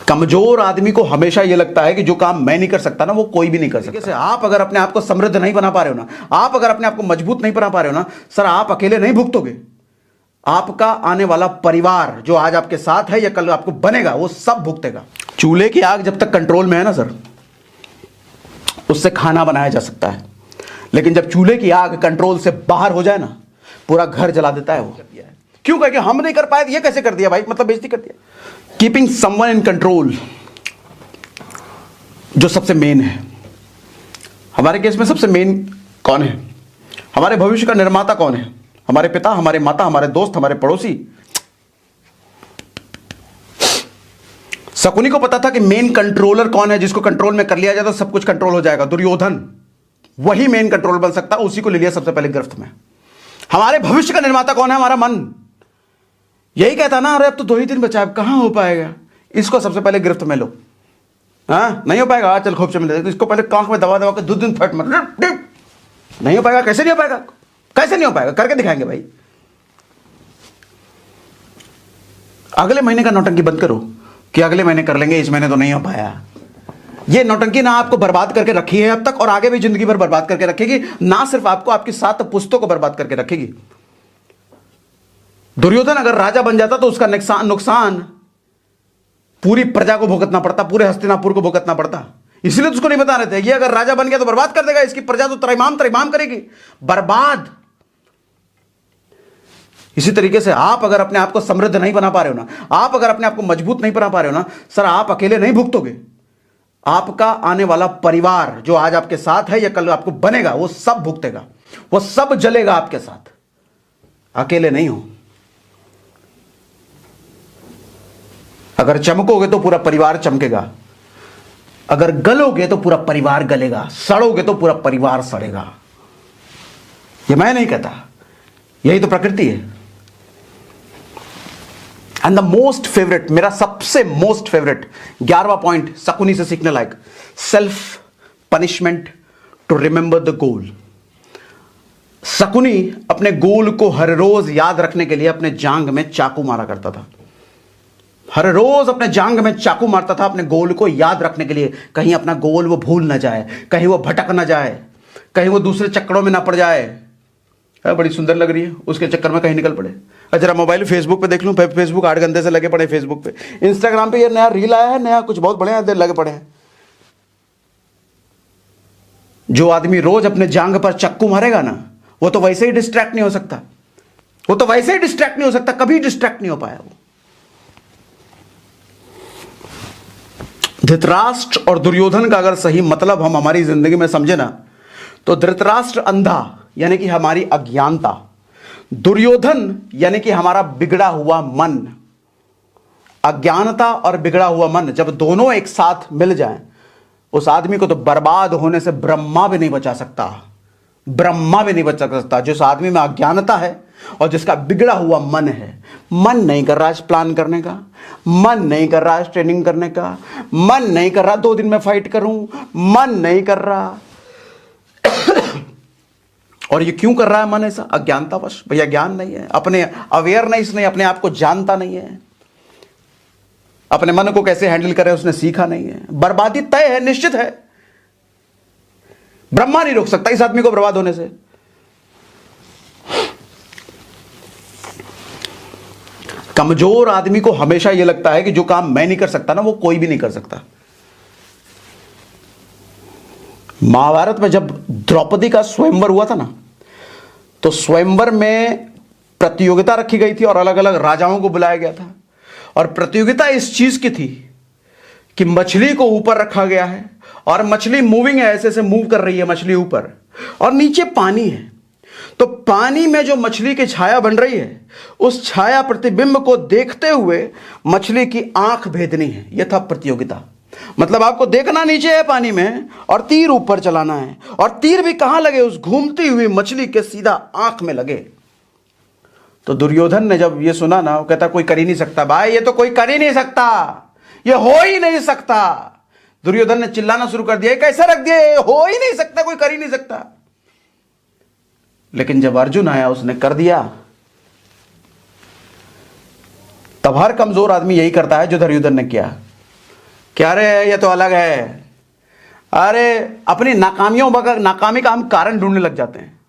कमजोर आदमी को हमेशा यह लगता है कि जो काम मैं नहीं कर सकता ना वो कोई भी नहीं कर सकता। आप अगर अपने आप को समृद्ध नहीं बना पा रहे हो ना, आप अगर अपने आप को मजबूत नहीं बना पा रहे हो ना सर, आप अकेले नहीं भुगतोगे। आपका आने वाला परिवार जो आज आपके साथ है या कल आपको बनेगा वो सब भुगतेगा। चूल्हे की आग जब तक कंट्रोल में है ना सर, उससे खाना बनाया जा सकता है, लेकिन जब चूल्हे की आग कंट्रोल से बाहर हो जाए ना, पूरा घर जला देता है वो। क्यों? कहे कि हम नहीं कर पाए, ये कैसे कर दिया भाई, मतलब बेइज्जती कर दिया। कीपिंग समवन इन कंट्रोल जो सबसे मेन है हमारे केस में, सबसे मेन कौन है? हमारे भविष्य का निर्माता कौन है? हमारे पिता, हमारे माता, हमारे दोस्त, हमारे पड़ोसी। शकुनी को पता था कि मेन कंट्रोलर कौन है, जिसको कंट्रोल में कर लिया जाए तो सब कुछ कंट्रोल हो जाएगा। दुर्योधन वही मेन कंट्रोल बन सकता, उसी को ले लिया सबसे पहले गिरफ्त में। हमारे भविष्य का निर्माता कौन है? हमारा मन। यही कहता ना, अरे अब तो 2 ही दिन बचा, अब कहां हो पाएगा, इसको सबसे पहले गिरफ्त में लो। हाँ नहीं हो पाएगा, चल खोपचे में ले, इसको पहले कांख में दबा दबा के 2 दिन फट मत। नहीं हो पाएगा, कैसे नहीं हो पाएगा, कैसे नहीं हो पाएगा, करके दिखाएंगे भाई। अगले महीने का नौटंकी बंद करो कि अगले महीने कर लेंगे, इस महीने तो नहीं हो पाया। ये नौटंकी ना आपको बर्बाद करके रखी है अब तक, और आगे भी जिंदगी भर बर्बाद करके रखेगी। ना सिर्फ आपको, आपकी 7 पुश्तों को बर्बाद करके रखेगी। दुर्योधन अगर राजा बन जाता तो उसका नुकसान पूरी प्रजा को भुगतना पड़ता, पूरे हस्तिनापुर को भुगतना पड़ता। इसलिए तो उसको नहीं बता रहे थे, ये अगर राजा बन गया तो बर्बाद कर देगा, इसकी प्रजा तो त्रैमाम त्रैमाम करेगी, बर्बाद। इसी तरीके से आप अगर अपने आप को समृद्ध नहीं बना पा रहे हो ना, आप अगर अपने आप को मजबूत नहीं बना पा रहे हो ना सर, आप अकेले नहीं भुगतोगे। आपका आने वाला परिवार जो आज आपके साथ है या कल आपको बनेगा वो सब भुगतेगा, वो सब जलेगा आपके साथ। अकेले नहीं हो। अगर चमकोगे तो पूरा परिवार चमकेगा, अगर गलोगे तो पूरा परिवार गलेगा, सड़ोगे तो पूरा परिवार सड़ेगा। ये मैं नहीं कहता, यही तो प्रकृति है। एंड द मोस्ट फेवरेट, मेरा सबसे मोस्ट फेवरेट 11वां पॉइंट शकुनी से सीखने लायक, self punishment to remember the goal. Shakuni अपने गोल को हर रोज याद रखने के लिए अपने जांग में चाकू मारा करता था। हर रोज अपने जांग में चाकू मारता था अपने गोल को याद रखने के लिए, कहीं अपना गोल वो भूल ना जाए, कहीं वो भटक ना जाए, कहीं वो दूसरे चक्करों में ना पड़ जाए। बड़ी सुंदर लग रही है, उसके चक्कर में कहीं निकल पड़े। जरा मोबाइल फेसबुक पे देख लूं, फेसबुक 8 घंटे से लगे पड़े फेसबुक पे, इंस्टाग्राम पे ये नया रील आया है, नया कुछ बहुत बढ़िया देर लगे पड़े हैं। जो आदमी रोज अपने जांग पर चक्कू मारेगा ना, वो तो वैसे ही डिस्ट्रैक्ट नहीं हो सकता, वो तो वैसे ही डिस्ट्रैक्ट नहीं हो सकता, कभी डिस्ट्रैक्ट नहीं हो पाया वो। धृतराष्ट्र और दुर्योधन का अगर सही मतलब हम हमारी जिंदगी में समझे ना, तो धृतराष्ट्र अंधा यानी कि हमारी अज्ञानता, दुर्योधन यानी कि हमारा बिगड़ा हुआ मन। अज्ञानता और बिगड़ा हुआ मन जब दोनों एक साथ मिल जाएं, उस आदमी को तो बर्बाद होने से ब्रह्मा भी नहीं बचा सकता, ब्रह्मा भी नहीं बचा सकता। जिस आदमी में अज्ञानता है और जिसका बिगड़ा हुआ मन है, मन नहीं कर रहा है प्लान करने का, मन नहीं कर रहा है ट्रेनिंग करने का, मन नहीं कर रहा 2 दिन में फाइट करूं, मन नहीं कर रहा। और ये क्यों कर रहा है मन ऐसा? अज्ञानतावश। भैया ज्ञान नहीं है, अपने अवेयरनेस नहीं, अपने आप को जानता नहीं है, अपने मन को कैसे हैंडल करे उसने सीखा नहीं है। बर्बादी तय है, निश्चित है, ब्रह्मा नहीं रोक सकता इस आदमी को बर्बाद होने से। कमजोर आदमी को हमेशा यह लगता है कि जो काम मैं नहीं कर सकता ना वो कोई भी नहीं कर सकता। महाभारत में जब द्रौपदी का स्वयंवर हुआ था ना, तो स्वयंवर में प्रतियोगिता रखी गई थी और अलग अलग राजाओं को बुलाया गया था। और प्रतियोगिता इस चीज की थी कि मछली को ऊपर रखा गया है और मछली मूविंग है, ऐसे ऐसे मूव कर रही है मछली ऊपर, और नीचे पानी है। तो पानी में जो मछली की छाया बन रही है, उस छाया प्रतिबिंब को देखते हुए मछली की आंख भेदनी है। यह था प्रतियोगिता। मतलब आपको देखना नीचे है पानी में और तीर ऊपर चलाना है, और तीर भी कहां लगे? उस घूमती हुई मछली के सीधा आंख में लगे। तो दुर्योधन ने जब ये सुना ना, वो कहता कोई कर ही नहीं सकता भाई, ये तो कोई कर ही नहीं सकता, ये हो ही नहीं सकता। दुर्योधन ने चिल्लाना शुरू कर दिया, कैसे रख दिए, हो ही नहीं सकता, कोई कर ही नहीं सकता। लेकिन जब अर्जुन आया उसने कर दिया। तब हर कमजोर आदमी यही करता है जो दुर्योधन ने किया। क्या रे ये तो अलग है। अरे अपनी नाकामी का हम कारण ढूंढने लग जाते हैं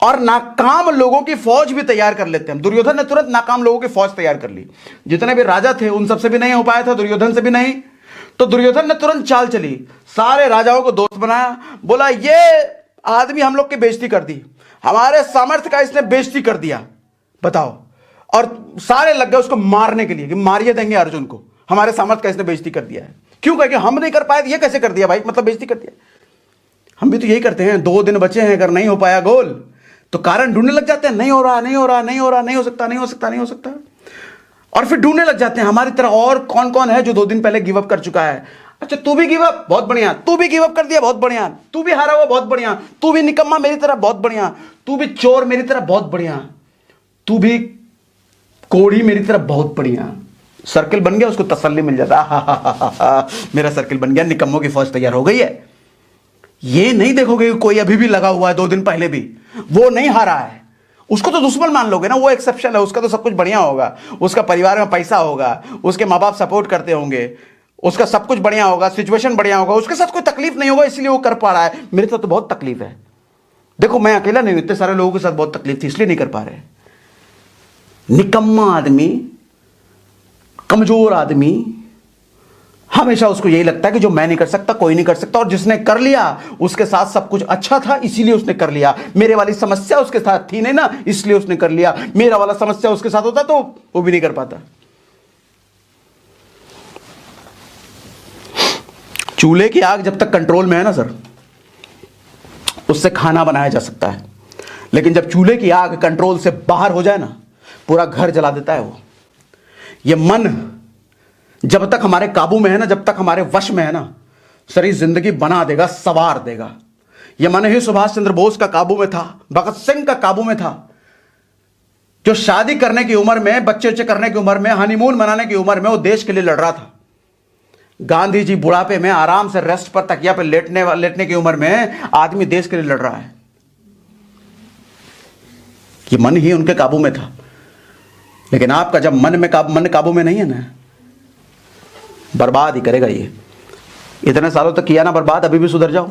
और नाकाम लोगों की फौज भी तैयार कर लेते हैं। दुर्योधन ने तुरंत नाकाम लोगों की फौज तैयार कर ली। जितने भी राजा थे उन सबसे भी नहीं हो पाया था, दुर्योधन से भी नहीं। तो दुर्योधन ने तुरंत चाल चली, सारे राजाओं को दोस्त बनाया, बोला ये आदमी हम लोग की बेइज्जती कर दी, हमारे सामर्थ्य का इसने बेइज्जती कर दिया, बताओ। और सारे लग गए उसको मारने के लिए कि मारिए देंगे अर्जुन को, हमारे सामर्थ्य का इसने बेइज्जती कर दिया है। क्यों? कह के हम नहीं कर पाए, ये कैसे कर दिया भाई, मतलब बेइज्जती कर दिया। हम भी तो यही करते हैं, 2 दिन बचे हैं, अगर नहीं हो पाया गोल तो कारण ढूंढने लग जाते हैं, नहीं हो रहा, नहीं हो रहा, नहीं हो रहा, नहीं हो सकता, नहीं हो सकता, नहीं हो सकता। और फिर ढूंढने लग जाते हैं हमारी तरह और कौन कौन है जो 2 दिन पहले गिव अप कर चुका है। अच्छा तू भी गिव अप, बहुत बढ़िया। तू भी गिव अप कर दिया, बहुत बढ़िया। तू भी हारा हुआ, बहुत बढ़िया। तू भी निकम्मा मेरी तरह, बहुत बढ़िया। तू भी चोर मेरी तरह, बहुत बढ़िया। तू भी कोढ़ी मेरी तरह, बहुत बढ़िया। सर्किल बन गया, उसको तसल्ली मिल जाता, हा, मेरा सर्किल बन गया, निकम्मों की फौज तैयार हो गई है। ये नहीं देखोगे कोई अभी भी लगा हुआ है 2 दिन पहले भी, वो नहीं हारा है, उसको तो दुश्मन मान लोगे ना, वो एक्सेप्शन है, उसका तो सब कुछ बढ़िया होगा, उसका परिवार में पैसा होगा, उसके माँ बाप सपोर्ट करते होंगे, उसका सब कुछ बढ़िया होगा, सिचुएशन बढ़िया होगा, उसके साथ कोई तकलीफ नहीं होगा, इसलिए वो कर पा रहा है। मेरे साथ तो बहुत तकलीफ है, देखो मैं अकेला नहीं हूं, इतने सारे लोगों के साथ बहुत तकलीफ थी, इसलिए नहीं कर पा रहे। निकम्मा आदमी, कमजोर आदमी, हमेशा उसको यही लगता है कि जो मैं नहीं कर सकता कोई नहीं कर सकता, और जिसने कर लिया उसके साथ सब कुछ अच्छा था इसीलिए उसने कर लिया। मेरे वाली समस्या उसके साथ थी नहीं ना, इसलिए उसने कर लिया। मेरा वाला समस्या उसके साथ होता तो वो भी नहीं कर पाता। चूल्हे की आग जब तक कंट्रोल में है ना सर, उससे खाना बनाया जा सकता है, लेकिन जब चूल्हे की आग कंट्रोल से बाहर हो जाए ना, पूरा घर जला देता है वो। ये मन जब तक हमारे काबू में है ना, जब तक हमारे वश में है ना, सारी जिंदगी बना देगा, सवार देगा। ये मन ही सुभाष चंद्र बोस का काबू में था, भगत सिंह का काबू में था, जो शादी करने की उम्र में, बच्चे बच्चे करने की उम्र में, हनीमून मनाने की उम्र में वो देश के लिए लड़ रहा था। गांधी जी बुढ़ापे में आराम से रेस्ट पर तकिया पर लेटने की उम्र में आदमी देश के लिए लड़ रहा है। ये मन ही उनके काबू में था। लेकिन आपका जब मन काबू में नहीं है ना, बर्बाद ही करेगा ये। इतने सालों तक किया ना बर्बाद, अभी भी सुधर जाओ।